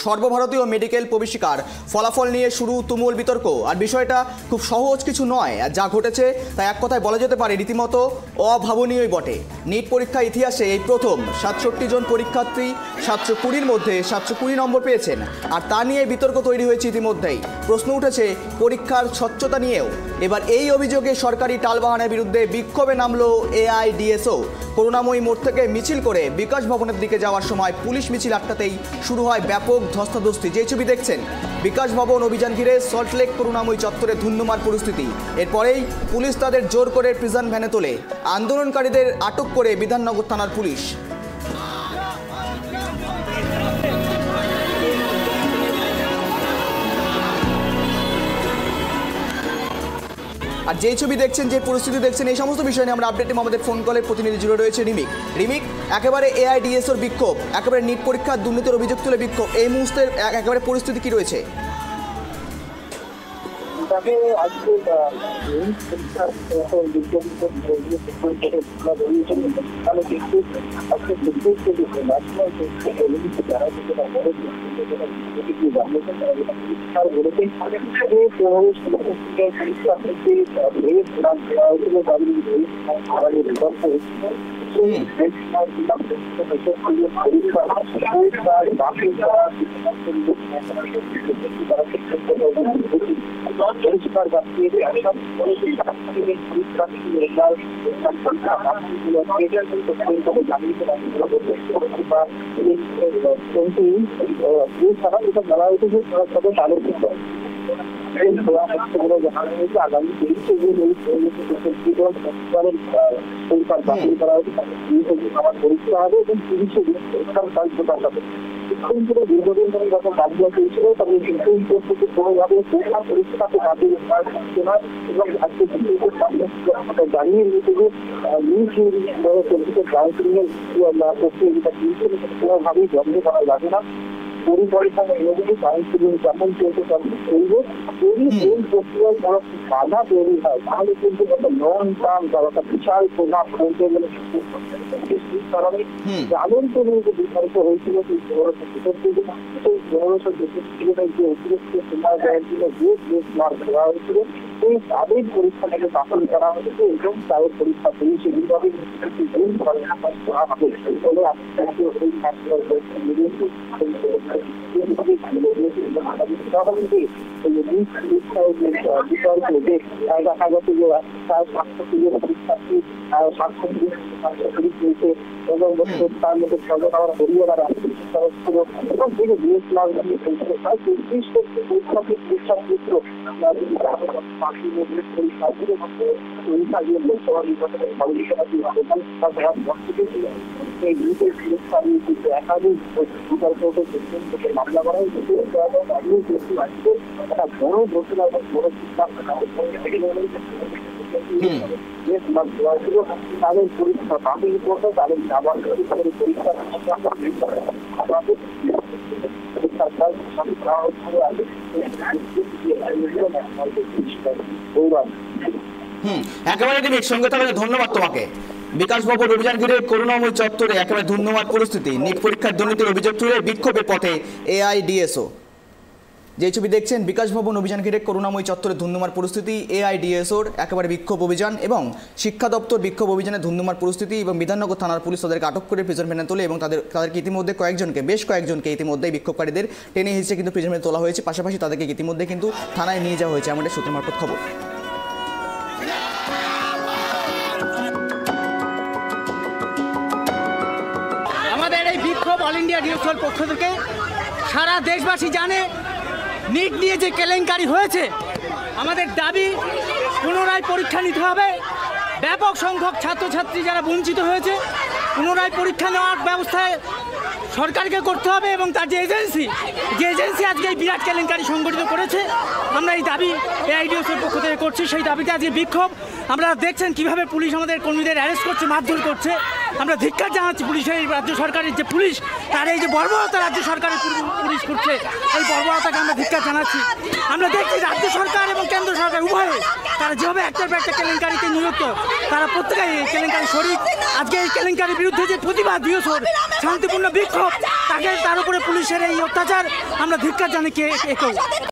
সর্বভারতীয় মেডিকেল প্রবেশিকার ফলাফল নিয়ে শুরু তুমুল বিতর্ক। আর বিষয়টা খুব সহজ কিছু নয়, আর যা ঘটেছে তা এক কথায় বলা যেতে পারে রীতিমতো অভাবনীয়ই বটে। নিট পরীক্ষা ইতিহাসে এই প্রথম 67 জন পরীক্ষার্থী 720-র মধ্যে 720 নম্বর পেয়েছেন, আর তা নিয়ে বিতর্ক তৈরি হয়েছে ইতিমধ্যেই। প্রশ্ন উঠেছে পরীক্ষার স্বচ্ছতা নিয়েও। এবার এই অভিযোগে সরকারি টালবাহানার বিরুদ্ধে বিক্ষোভে নামলো এআইডিএসও। করুণাময়ী মোড় থেকে মিছিল করে বিকাশ ভবনের দিকে যাওয়ার সময় পুলিশ মিছিল আটকাতেই শুরু হয় ব্যাপক ধস্তাধস্তি। যে ছবি দেখছেন, বিকাশ ভবন অভিযান ঘিরে সল্টলেক করুণাময়ী চত্বরে ধুন্ধুমার পরিস্থিতি। এরপরেই পুলিশ তাদের জোর করে প্রিজন ভ্যানে তোলে। আন্দোলনকারীদের আটক করে বিধাননগর থানার পুলিশ। আর যে ছবি দেখছেন, যে পরিস্থিতি দেখছেন, এই সমস্ত বিষয় নিয়ে আমরা আপডেট নিয়ে আমাদের ফোন কলের প্রতিনিধি জুড়ে রয়েছে রিমিক। একেবারে এআইডিএসওর বিক্ষোভ, একেবারে নিট পরীক্ষার দুর্নীতির অভিযোগ তুলে বিক্ষোভ, এই মুহূর্তে একেবারে পরিস্থিতি কি রয়েছে? আগামী 23 আমার পরীক্ষা হবে এবং 30 পরীক্ষার কাজ প্রকাশ হবে। দীর্ঘদিন ধরে যখন দাবি চলছিল তবে সুপ্রিম কোর্ট থেকে কোনোভাবে পরীক্ষাকে বাতিল করা হচ্ছে না এবং আজকে জানিয়ে দিয়েছে যে কাউন্সিলিংয়ের প্রক্রিয়া কোনোভাবেই বন্ধ করা যাবে না। পরিকল্পনা অনুযায়ী কাউন্সিলিং যেমন চলছে তেমন চলবে। যদি এই প্রক্রিয়ায় কোনো বাধা তৈরি হয় তাহলে কিন্তু একটা লং টার্ম বা একটা বিশাল প্রভাব পড়তে গেলে কারণে আলোড়িত নিয়ে যে বিস্তারিত হয়েছিল সেই 15 যে অতিরিক্ত সময় দেওয়ার জন্য যে মার্ক দেওয়া হয়েছিল সেই তাদের পরীক্ষা থেকে বাতিল করা হয়েছে এবং তাদের পরীক্ষা পেয়ে সেগুলোভাবে করা হবে। ফলে দেখা গেছে যে প্রায় 700 পরীক্ষার্থী 730 এবং তার মধ্যে সর্বসাধারণ হরিয়ানারা এবং থেকে বিএস প্রায় 33 পরীক্ষাক্ষেত্র একাধিক মামলা করা হয়েছে। একটা বড় ঘটনা এবং বড় সিদ্ধান্ত তাদের পরীক্ষা বাতিল করবে, তাদের আবার পরীক্ষা একেবারে সঙ্গে থাকলে ধন্যবাদ তোমাকে। বিকাশ ভবন অভিযান ঘিরে করুণাময়ী চত্বরে একেবারে ধুন্ধুমার পরিস্থিতি। নিট পরীক্ষার দুর্নীতির অভিযোগ তুলে বিক্ষোভের পথে এআইডিএসও। যে ছবি দেখছেন, বিকাশ ভবন অভিযান ঘিরে করুণাময়ী চত্বরে ধুন্ধুমার পরিস্থিতি। এআইডিএসওর একেবারে বিক্ষোভ অভিযান এবং শিক্ষা দপ্তর বিক্ষোভ অভিযানে ধুন্ধুমার পরিস্থিতি এবং বিধাননগর থানার পুলিশ তাদেরকে আটক করে প্রিজন ভ্যানে তোলে এবং তাদেরকে ইতিমধ্যে বেশ কয়েকজনকে ইতিমধ্যেই বিক্ষোভকারীদের টেনে হিঁচড়ে কিন্তু প্রিজন ভ্যানে তোলা হয়েছে। পাশাপাশি তাদেরকে ইতিমধ্যে কিন্তু থানায় নিয়ে যাওয়া হয়েছে, এমনটা সূত্র মারফত খবর। আমাদের এই বিক্ষোভ অল ইন্ডিয়া ডিএসওর পক্ষ থেকে সারা দেশবাসী জানে নিট নিয়ে যে কেলেঙ্কারি হয়েছে। আমাদের দাবি পুনরায় পরীক্ষা নিতে হবে। ব্যাপক সংখ্যক ছাত্রছাত্রী যারা বঞ্চিত হয়েছে পুনরায় পরীক্ষা নেওয়ার ব্যবস্থায় সরকারকে করতে হবে এবং তার যে এজেন্সি আজকে এই বিরাট কেলেঙ্কারি সংগঠিত করেছে, আমরা এই দাবি এআইডিএসওর পক্ষ থেকে করছি। সেই দাবিতে আজকে বিক্ষোভ। আমরা দেখছেন কিভাবে পুলিশ আমাদের কর্মীদের অ্যারেস্ট করছে, মারধর করছে। আমরা ধিক্কার জানাচ্ছি পুলিশের, এই রাজ্য সরকারের যে পুলিশ তার এই যে বর্বরতা রাজ্য সরকারের পুলিশ করছে, এই বর্বরতাকে আমরা ধিক্কার জানাচ্ছি। আমরা দেখছি রাজ্য সরকার এবং কেন্দ্র সরকার উভয়ে তারা যেভাবে একটার পর একটা কেলেঙ্কারিতে নিযুক্ত, তারা প্রত্যেকেই এই কেলেঙ্কারি শরিক। আজকে এই কেলেঙ্কারির বিরুদ্ধে যে প্রতিবাদ বৃহস্পর শান্তিপূর্ণ বিক্ষোভ, তার উপরে পুলিশের এই অত্যাচার আমরা ধিক্কার জানি কে একেও।